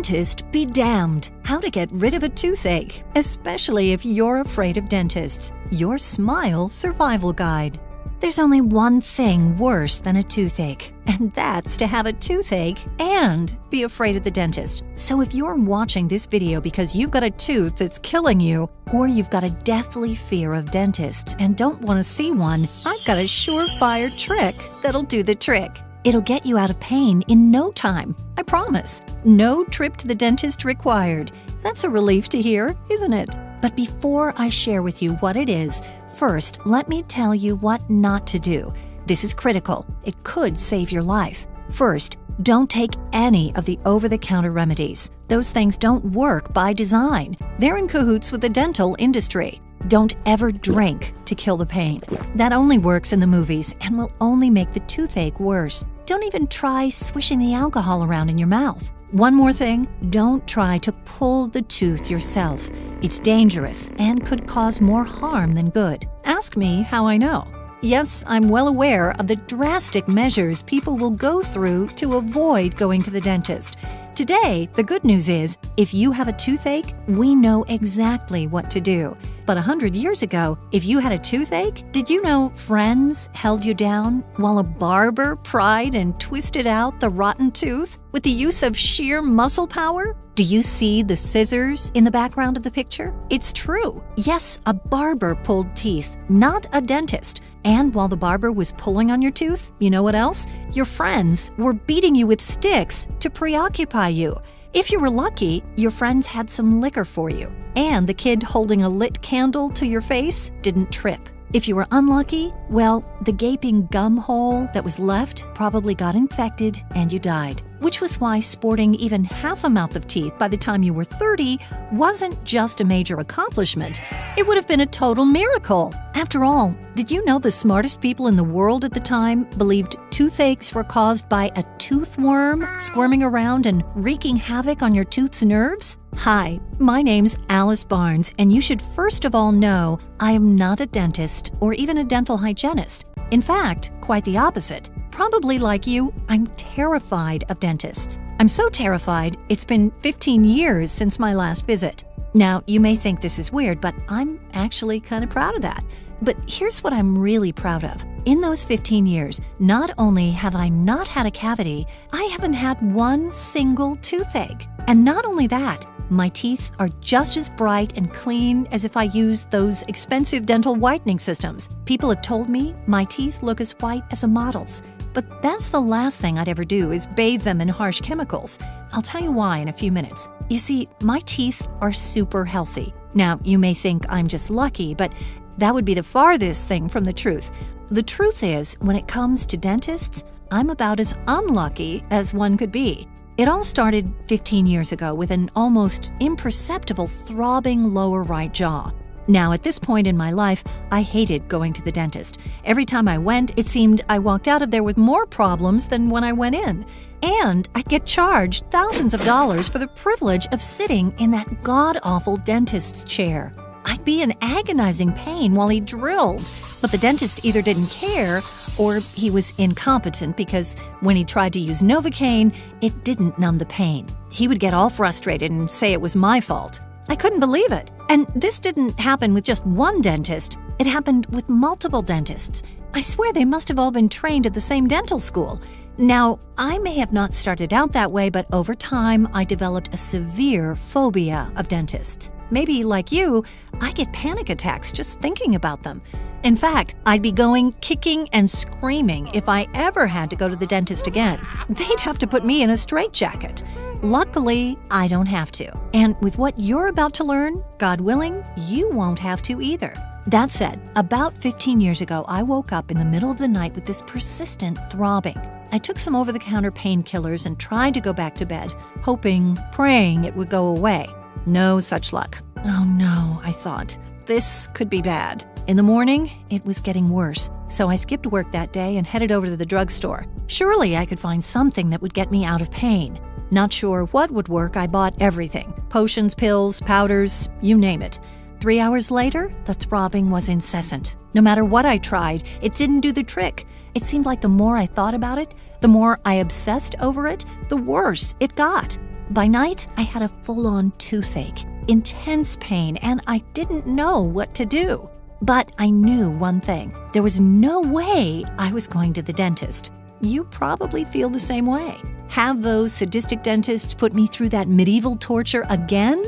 Dentist be damned! How to get rid of a toothache, especially if you're afraid of dentists. Your Smile Survival Guide. There's only one thing worse than a toothache, and that's to have a toothache and be afraid of the dentist. So if you're watching this video because you've got a tooth that's killing you, or you've got a deathly fear of dentists and don't want to see one, I've got a surefire trick that'll do the trick. It'll get you out of pain in no time, I promise. No trip to the dentist required. That's a relief to hear, isn't it? But before I share with you what it is, first, let me tell you what not to do. This is critical. It could save your life. First, don't take any of the over-the-counter remedies. Those things don't work by design. They're in cahoots with the dental industry. Don't ever drink to kill the pain. That only works in the movies and will only make the toothache worse. Don't even try swishing the alcohol around in your mouth. One more thing, don't try to pull the tooth yourself. It's dangerous and could cause more harm than good. Ask me how I know. Yes, I'm well aware of the drastic measures people will go through to avoid going to the dentist. Today, the good news is, if you have a toothache, we know exactly what to do. But 100 years ago, if you had a toothache, did you know friends held you down while a barber pried and twisted out the rotten tooth with the use of sheer muscle power? Do you see the scissors in the background of the picture? It's true. Yes, a barber pulled teeth, not a dentist. And while the barber was pulling on your tooth, you know what else? Your friends were beating you with sticks to preoccupy you. If you were lucky, your friends had some liquor for you, and the kid holding a lit candle to your face didn't trip. If you were unlucky, well, the gaping gum hole that was left probably got infected and you died. Which was why sporting even half a mouth of teeth by the time you were 30 wasn't just a major accomplishment. It would have been a total miracle. After all, did you know the smartest people in the world at the time believed toothaches were caused by a tooth worm squirming around and wreaking havoc on your tooth's nerves? Hi, my name's Alice Barnes, and you should first of all know I am not a dentist or even a dental hygienist. In fact, quite the opposite. Probably like you, I'm terrified of dentists. I'm so terrified, it's been 15 years since my last visit. Now, you may think this is weird, but I'm actually kind of proud of that. But here's what I'm really proud of. In those 15 years, not only have I not had a cavity, I haven't had one single toothache. And not only that, my teeth are just as bright and clean as if I used those expensive dental whitening systems. People have told me my teeth look as white as a model's. But that's the last thing I'd ever do is bathe them in harsh chemicals. I'll tell you why in a few minutes. You see, my teeth are super healthy. Now, you may think I'm just lucky, but that would be the farthest thing from the truth. The truth is, when it comes to dentists, I'm about as unlucky as one could be. It all started 15 years ago with an almost imperceptible throbbing lower right jaw. Now, at this point in my life, I hated going to the dentist. Every time I went, it seemed I walked out of there with more problems than when I went in. And I'd get charged thousands of dollars for the privilege of sitting in that god-awful dentist's chair. I'd be in agonizing pain while he drilled, but the dentist either didn't care or he was incompetent because when he tried to use Novocaine, it didn't numb the pain. He would get all frustrated and say it was my fault. I couldn't believe it. And this didn't happen with just one dentist. It happened with multiple dentists. I swear they must have all been trained at the same dental school. Now, I may have not started out that way, but over time, I developed a severe phobia of dentists. Maybe, like you, I get panic attacks just thinking about them. In fact, I'd be going kicking and screaming if I ever had to go to the dentist again. They'd have to put me in a straitjacket. Luckily, I don't have to. And with what you're about to learn, God willing, you won't have to either. That said, about 15 years ago, I woke up in the middle of the night with this persistent throbbing. I took some over-the-counter painkillers and tried to go back to bed, hoping, praying it would go away. No such luck. Oh no, I thought. This could be bad. In the morning, it was getting worse, so I skipped work that day and headed over to the drugstore. Surely I could find something that would get me out of pain. Not sure what would work, I bought everything. Potions, pills, powders, you name it. 3 hours later, the throbbing was incessant. No matter what I tried, it didn't do the trick. It seemed like the more I thought about it, the more I obsessed over it, the worse it got. By night, I had a full-on toothache, intense pain, and I didn't know what to do. But I knew one thing. There was no way I was going to the dentist. You probably feel the same way. Have those sadistic dentists put me through that medieval torture again?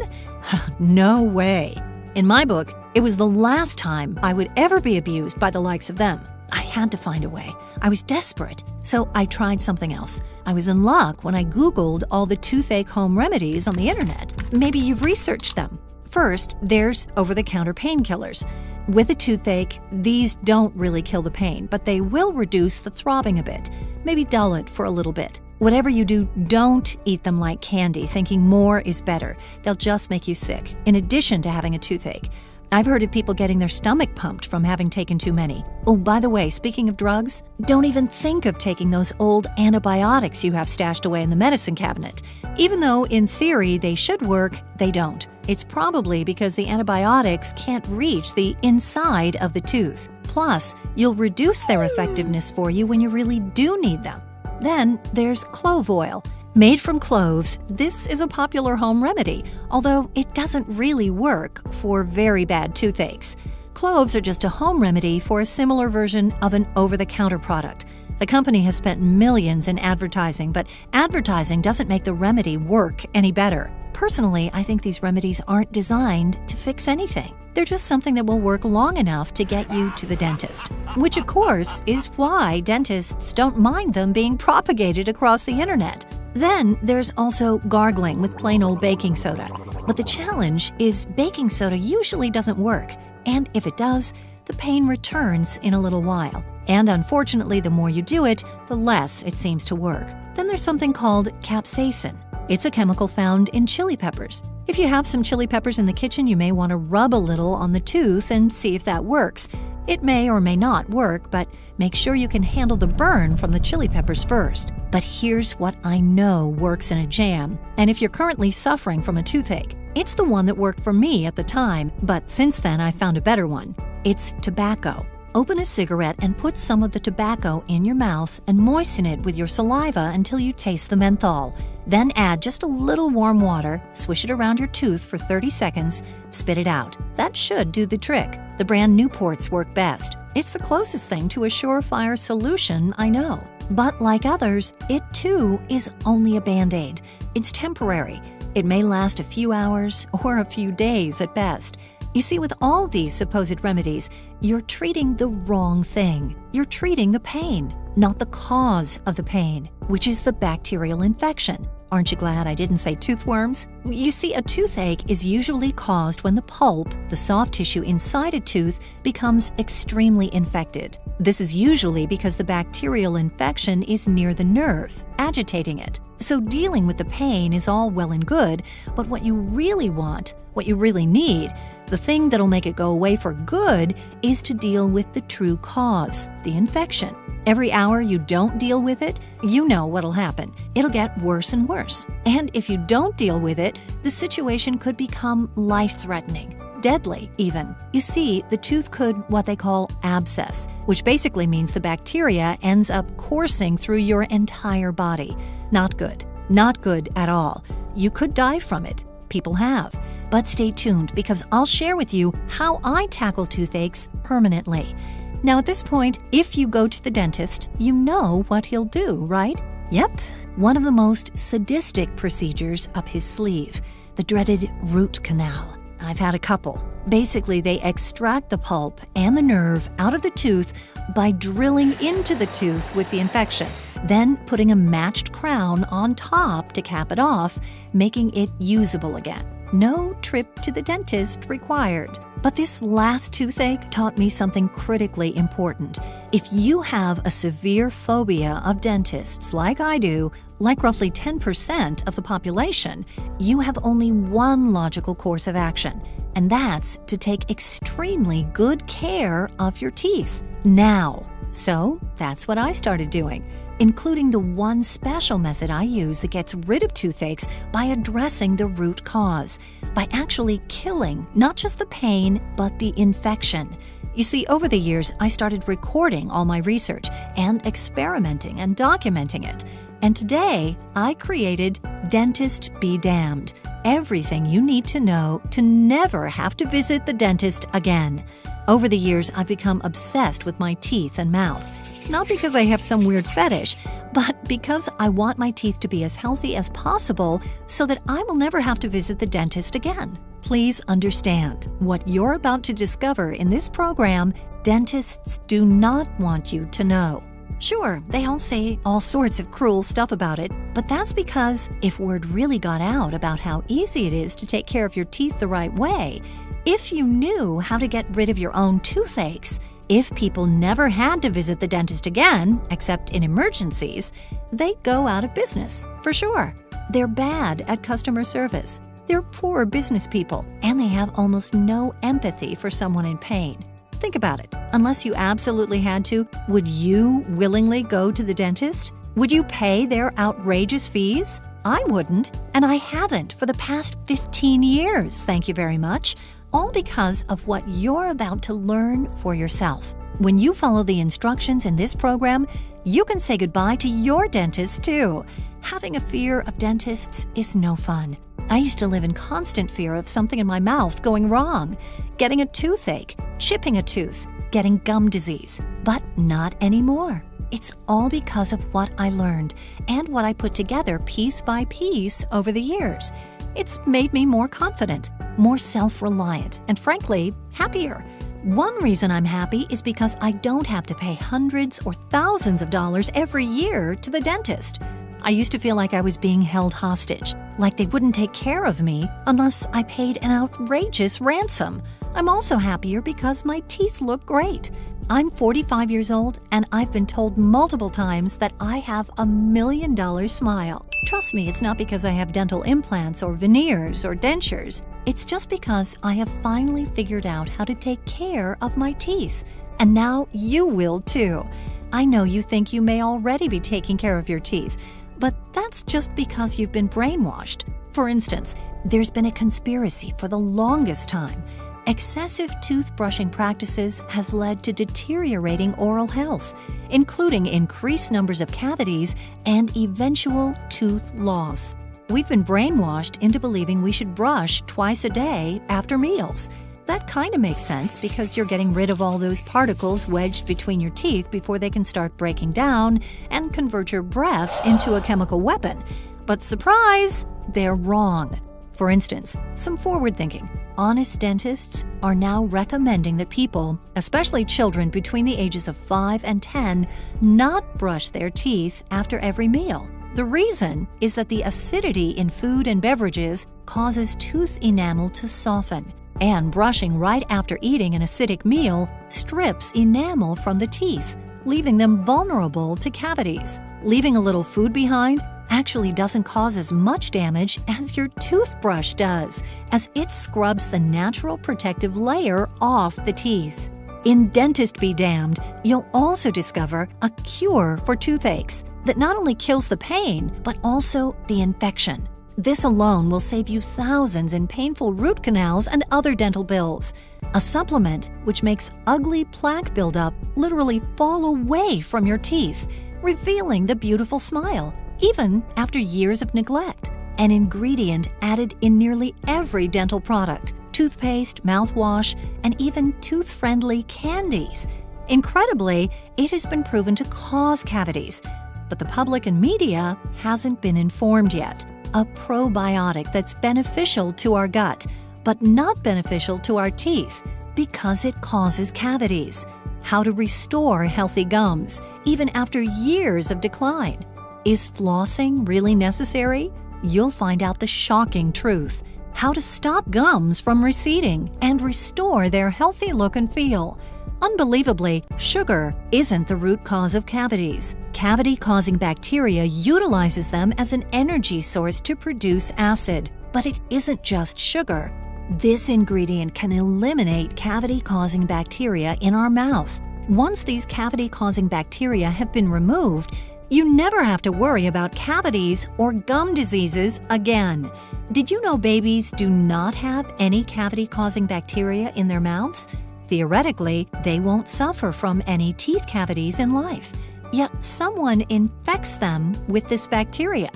No way. In my book, it was the last time I would ever be abused by the likes of them. I had to find a way. I was desperate, so I tried something else. I was in luck when I Googled all the toothache home remedies on the internet. Maybe you've researched them. First, there's over-the-counter painkillers. With a toothache, these don't really kill the pain, but they will reduce the throbbing a bit, maybe dull it for a little bit. Whatever you do, don't eat them like candy, thinking more is better. They'll just make you sick, in addition to having a toothache. I've heard of people getting their stomach pumped from having taken too many. Oh, by the way, speaking of drugs, don't even think of taking those old antibiotics you have stashed away in the medicine cabinet. Even though, in theory, they should work, they don't. It's probably because the antibiotics can't reach the inside of the tooth. Plus, you'll reduce their effectiveness for you when you really do need them. Then there's clove oil. Made from cloves, this is a popular home remedy, although it doesn't really work for very bad toothaches. Cloves are just a home remedy for a similar version of an over-the-counter product. The company has spent millions in advertising, but advertising doesn't make the remedy work any better. Personally, I think these remedies aren't designed to fix anything. They're just something that will work long enough to get you to the dentist. Which, of course, is why dentists don't mind them being propagated across the internet. Then there's also gargling with plain old baking soda. But the challenge is baking soda usually doesn't work, and if it does, the pain returns in a little while. And unfortunately, the more you do it, the less it seems to work. Then there's something called capsaicin. It's a chemical found in chili peppers. If you have some chili peppers in the kitchen, you may want to rub a little on the tooth and see if that works. It may or may not work, but make sure you can handle the burn from the chili peppers first. But here's what I know works in a jam, and if you're currently suffering from a toothache, it's the one that worked for me at the time, but since then I found a better one. It's tobacco. Open a cigarette and put some of the tobacco in your mouth and moisten it with your saliva until you taste the menthol. Then add just a little warm water, swish it around your tooth for 30 seconds, spit it out. That should do the trick. The brand Newports work best. It's the closest thing to a surefire solution I know. But like others, it too is only a Band-Aid. It's temporary. It may last a few hours or a few days at best. You see, with all these supposed remedies, you're treating the wrong thing. You're treating the pain, not the cause of the pain, which is the bacterial infection. Aren't you glad I didn't say toothworms? You see, a toothache is usually caused when the pulp, the soft tissue inside a tooth, becomes extremely infected. This is usually because the bacterial infection is near the nerve, agitating it. So dealing with the pain is all well and good, but what you really want, what you really need, the thing that'll make it go away for good is to deal with the true cause, the infection. Every hour you don't deal with it, you know what'll happen. It'll get worse and worse. And if you don't deal with it, the situation could become life-threatening, deadly even. You see, the tooth could what they call abscess, which basically means the bacteria ends up coursing through your entire body. Not good. Not good at all. You could die from it. People have. But stay tuned because I'll share with you how I tackle toothaches permanently. Now at this point, if you go to the dentist, you know what he'll do, right? Yep, one of the most sadistic procedures up his sleeve, the dreaded root canal. I've had a couple. Basically, they extract the pulp and the nerve out of the tooth by drilling into the tooth with the infection, then putting a matched crown on top to cap it off, making it usable again. No trip to the dentist required. But this last toothache taught me something critically important. If you have a severe phobia of dentists like I do, like roughly 10% of the population, you have only one logical course of action, and that's to take extremely good care of your teeth now. So that's what I started doing, including the one special method I use that gets rid of toothaches by addressing the root cause, by actually killing not just the pain, but the infection. You see, over the years, I started recording all my research and experimenting and documenting it. And today, I created Dentist Be Damned, everything you need to know to never have to visit the dentist again. Over the years, I've become obsessed with my teeth and mouth. Not because I have some weird fetish, but because I want my teeth to be as healthy as possible so that I will never have to visit the dentist again. Please understand, what you're about to discover in this program, dentists do not want you to know. Sure, they all say all sorts of cruel stuff about it, but that's because if word really got out about how easy it is to take care of your teeth the right way, if you knew how to get rid of your own toothaches, if people never had to visit the dentist again, except in emergencies, they'd go out of business, for sure. They're bad at customer service. They're poor business people, and they have almost no empathy for someone in pain. Think about it. Unless you absolutely had to, would you willingly go to the dentist? Would you pay their outrageous fees? I wouldn't, and I haven't for the past 15 years, thank you very much. All because of what you're about to learn for yourself. When you follow the instructions in this program, you can say goodbye to your dentist too. Having a fear of dentists is no fun. I used to live in constant fear of something in my mouth going wrong, getting a toothache, chipping a tooth, getting gum disease, but not anymore. It's all because of what I learned and what I put together piece by piece over the years. It's made me more confident, more self-reliant, and frankly, happier. One reason I'm happy is because I don't have to pay hundreds or thousands of dollars every year to the dentist. I used to feel like I was being held hostage, like they wouldn't take care of me unless I paid an outrageous ransom. I'm also happier because my teeth look great. I'm 45 years old, and I've been told multiple times that I have a $1 million smile. Trust me, it's not because I have dental implants or veneers or dentures. It's just because I have finally figured out how to take care of my teeth. And now you will too. I know you think you may already be taking care of your teeth, but that's just because you've been brainwashed. For instance, there's been a conspiracy for the longest time. Excessive toothbrushing practices has led to deteriorating oral health, including increased numbers of cavities and eventual tooth loss. We've been brainwashed into believing we should brush twice a day after meals. That kind of makes sense because you're getting rid of all those particles wedged between your teeth before they can start breaking down and convert your breath into a chemical weapon. But surprise, they're wrong. For instance, some forward-thinking, honest dentists are now recommending that people, especially children between the ages of 5 and 10, not brush their teeth after every meal. The reason is that the acidity in food and beverages causes tooth enamel to soften, and brushing right after eating an acidic meal strips enamel from the teeth, leaving them vulnerable to cavities. Leaving a little food behind actually doesn't cause as much damage as your toothbrush does, as it scrubs the natural protective layer off the teeth. In Dentist Be Damned, you'll also discover a cure for toothaches that not only kills the pain, but also the infection. This alone will save you thousands in painful root canals and other dental bills. A supplement which makes ugly plaque buildup literally fall away from your teeth, revealing the beautiful smile, even after years of neglect. An ingredient added in nearly every dental product, toothpaste, mouthwash, and even tooth-friendly candies. Incredibly, it has been proven to cause cavities, but the public and media hasn't been informed yet. A probiotic that's beneficial to our gut, but not beneficial to our teeth because it causes cavities. How to restore healthy gums, even after years of decline. Is flossing really necessary? You'll find out the shocking truth. How to stop gums from receding and restore their healthy look and feel. Unbelievably, sugar isn't the root cause of cavities. Cavity-causing bacteria utilizes them as an energy source to produce acid. But it isn't just sugar. This ingredient can eliminate cavity-causing bacteria in our mouth. Once these cavity-causing bacteria have been removed, you never have to worry about cavities or gum diseases again. Did you know babies do not have any cavity-causing bacteria in their mouths? Theoretically, they won't suffer from any teeth cavities in life. yet someone infects them with this bacteria.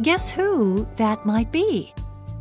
Guess who that might be?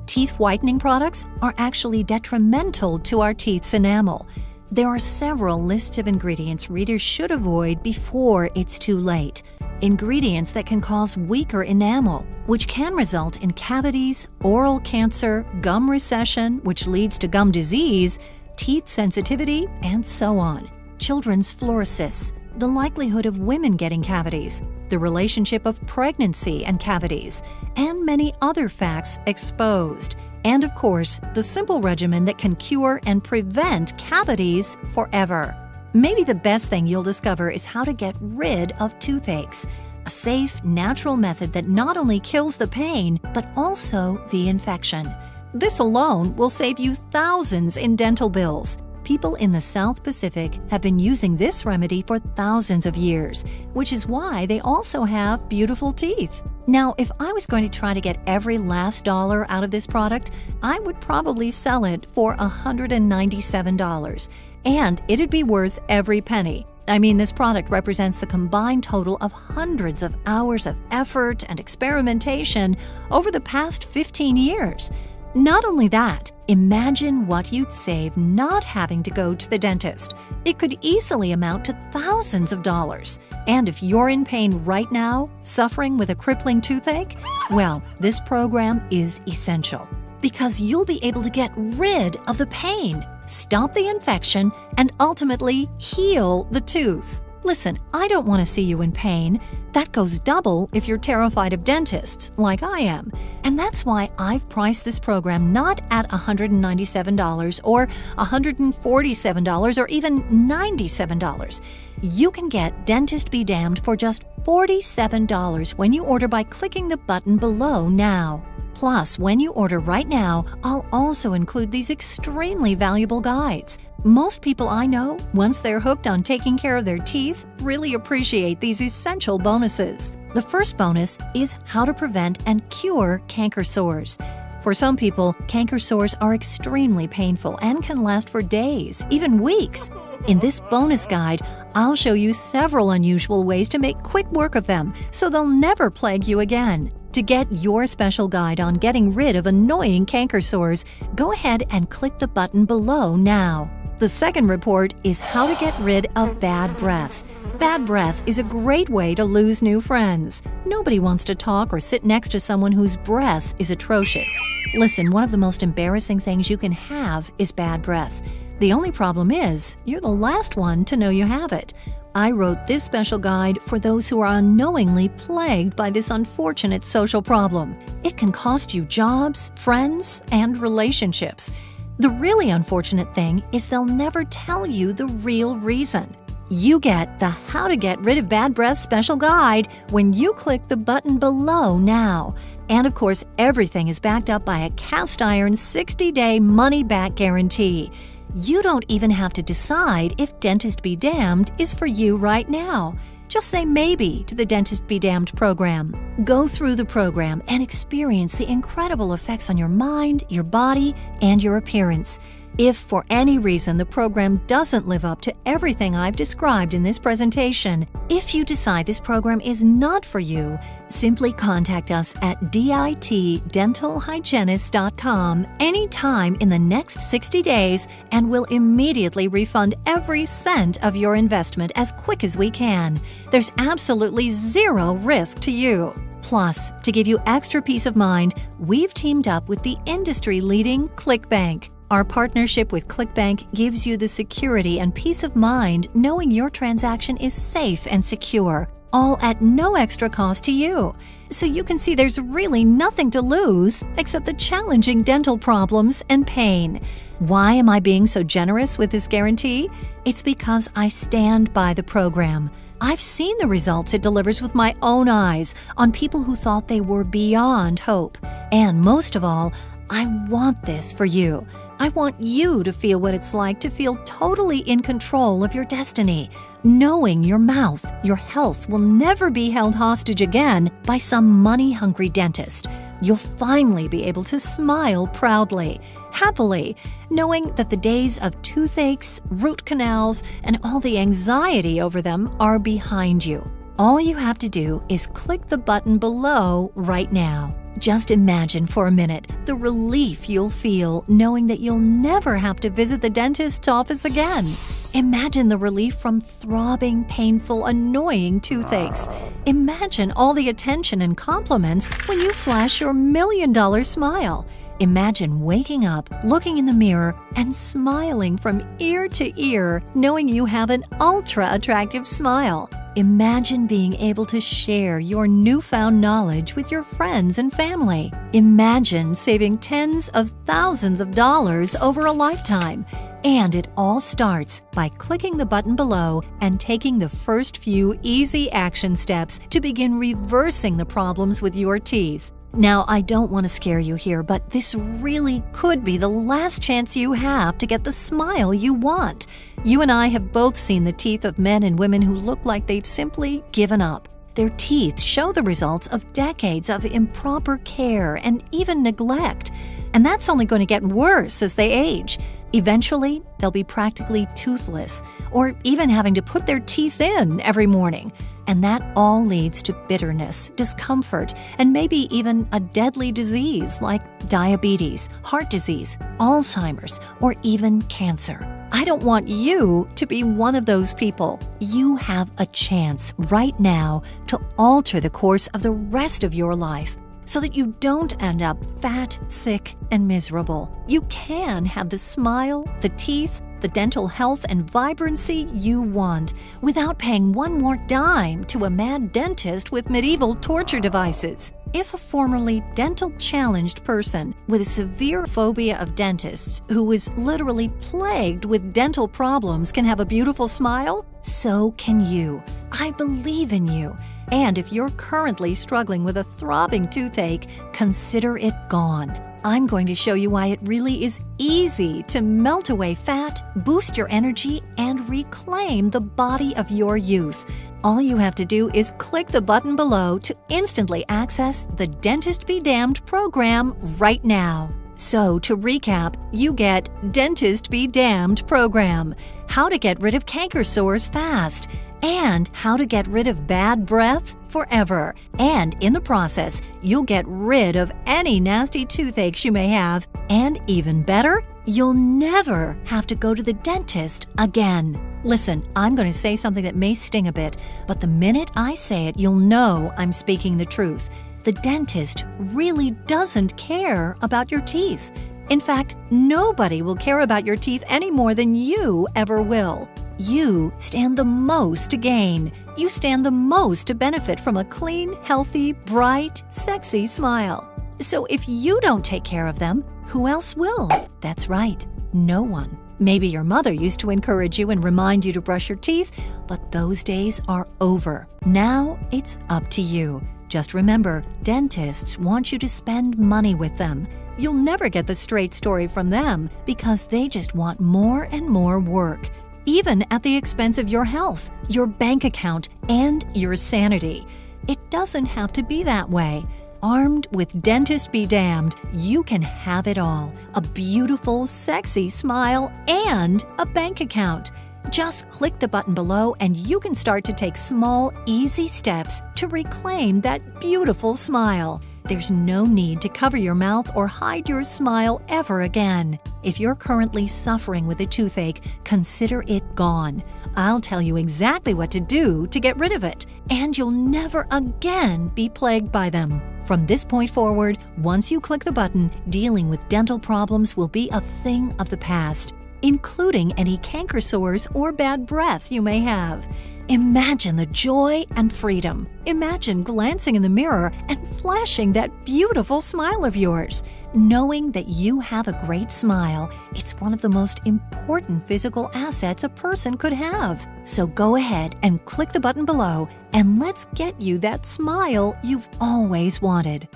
Teeth whitening products are actually detrimental to our teeth's enamel. There are several lists of ingredients readers should avoid before it's too late. Ingredients that can cause weaker enamel, which can result in cavities, oral cancer, gum recession, which leads to gum disease, teeth sensitivity, and so on. Children's fluorosis, the likelihood of women getting cavities, the relationship of pregnancy and cavities, and many other facts exposed. And of course, the simple regimen that can cure and prevent cavities forever. Maybe the best thing you'll discover is how to get rid of toothaches, a safe, natural method that not only kills the pain, but also the infection. This alone will save you thousands in dental bills. People in the South Pacific have been using this remedy for thousands of years, which is why they also have beautiful teeth. Now, if I was going to try to get every last dollar out of this product, I would probably sell it for $197. And it'd be worth every penny. I mean, this product represents the combined total of hundreds of hours of effort and experimentation over the past 15 years. Not only that, imagine what you'd save not having to go to the dentist. It could easily amount to thousands of dollars. And if you're in pain right now, suffering with a crippling toothache, well, this program is essential because you'll be able to get rid of the pain, stop the infection, and ultimately heal the tooth. Listen, I don't want to see you in pain. That goes double if you're terrified of dentists, like I am. And that's why I've priced this program not at $197 or $147 or even $97. You can get Dentist Be Damned for just $47 when you order by clicking the button below now. Plus, when you order right now, I'll also include these extremely valuable guides. Most people I know, once they're hooked on taking care of their teeth, really appreciate these essential bonuses. The first bonus is how to prevent and cure canker sores. For some people, canker sores are extremely painful and can last for days, even weeks. In this bonus guide, I'll show you several unusual ways to make quick work of them, so they'll never plague you again. To get your special guide on getting rid of annoying canker sores, go ahead and click the button below now. The second report is how to get rid of bad breath. Bad breath is a great way to lose new friends. Nobody wants to talk or sit next to someone whose breath is atrocious. Listen, one of the most embarrassing things you can have is bad breath. The only problem is, you're the last one to know you have it. I wrote this special guide for those who are unknowingly plagued by this unfortunate social problem. It can cost you jobs, friends, and relationships. The really unfortunate thing is they'll never tell you the real reason. You get the How to Get Rid of Bad Breath special guide when you click the button below now. And of course, everything is backed up by a cast iron 60-day money-back guarantee. You don't even have to decide if Dentist Be Damned is for you right now. Just say maybe to the Dentist Be Damned program. Go through the program and experience the incredible effects on your mind, your body, and your appearance. If for any reason the program doesn't live up to everything I've described in this presentation, if you decide this program is not for you, simply contact us at ditdentalhygienist.com anytime in the next 60 days and we'll immediately refund every cent of your investment as quick as we can. There's absolutely zero risk to you. Plus, to give you extra peace of mind, we've teamed up with the industry-leading ClickBank. Our partnership with ClickBank gives you the security and peace of mind knowing your transaction is safe and secure, all at no extra cost to you. So you can see there's really nothing to lose except the challenging dental problems and pain. Why am I being so generous with this guarantee? It's because I stand by the program. I've seen the results it delivers with my own eyes on people who thought they were beyond hope. And most of all, I want this for you. I want you to feel what it's like to feel totally in control of your destiny, knowing your mouth, your health will never be held hostage again by some money-hungry dentist. You'll finally be able to smile proudly, happily, knowing that the days of toothaches, root canals, and all the anxiety over them are behind you. All you have to do is click the button below right now. Just imagine for a minute the relief you'll feel knowing that you'll never have to visit the dentist's office again. Imagine the relief from throbbing, painful, annoying toothaches. Imagine all the attention and compliments when you flash your $1,000,000 smile. Imagine waking up, looking in the mirror, and smiling from ear to ear, knowing you have an ultra-attractive smile. Imagine being able to share your newfound knowledge with your friends and family. Imagine saving tens of thousands of dollars over a lifetime. And it all starts by clicking the button below and taking the first few easy action steps to begin reversing the problems with your teeth. Now, I don't want to scare you here, but this really could be the last chance you have to get the smile you want. You and I have both seen the teeth of men and women who look like they've simply given up. Their teeth show the results of decades of improper care and even neglect. And that's only going to get worse as they age. Eventually, they'll be practically toothless, or even having to put their teeth in every morning. And that all leads to bitterness, discomfort, and maybe even a deadly disease like diabetes, heart disease, Alzheimer's, or even cancer. I don't want you to be one of those people. You have a chance right now to alter the course of the rest of your life, so that you don't end up fat, sick, and miserable. You can have the smile, the teeth, the dental health and vibrancy you want without paying one more dime to a mad dentist with medieval torture devices. If a formerly dental-challenged person with a severe phobia of dentists who is literally plagued with dental problems can have a beautiful smile, so can you. I believe in you. And if you're currently struggling with a throbbing toothache, consider it gone. I'm going to show you why it really is easy to melt away fat, boost your energy, and reclaim the body of your youth. All you have to do is click the button below to instantly access the Dentist Be Damned program right now. So, to recap, you get Dentist Be Damned program, how to get rid of canker sores fast, and how to get rid of bad breath forever. And in the process, you'll get rid of any nasty toothaches you may have. And even better, you'll never have to go to the dentist again. Listen, I'm going to say something that may sting a bit, but the minute I say it, you'll know I'm speaking the truth. The dentist really doesn't care about your teeth. In fact, nobody will care about your teeth any more than you ever will. You stand the most to gain. You stand the most to benefit from a clean, healthy, bright, sexy smile. So if you don't take care of them, who else will? That's right, no one. Maybe your mother used to encourage you and remind you to brush your teeth, but those days are over. Now it's up to you. Just remember, dentists want you to spend money with them. You'll never get the straight story from them because they just want more and more work, even at the expense of your health, your bank account, and your sanity. It doesn't have to be that way. Armed with Dentist Be Damned, you can have it all: a beautiful, sexy smile and a bank account. Just click the button below and you can start to take small, easy steps to reclaim that beautiful smile. There's no need to cover your mouth or hide your smile ever again. If you're currently suffering with a toothache, consider it gone. I'll tell you exactly what to do to get rid of it, and you'll never again be plagued by them. From this point forward, once you click the button, dealing with dental problems will be a thing of the past, including any canker sores or bad breath you may have. Imagine the joy and freedom. Imagine glancing in the mirror and flashing that beautiful smile of yours. Knowing that you have a great smile, it's one of the most important physical assets a person could have. So go ahead and click the button below and let's get you that smile you've always wanted.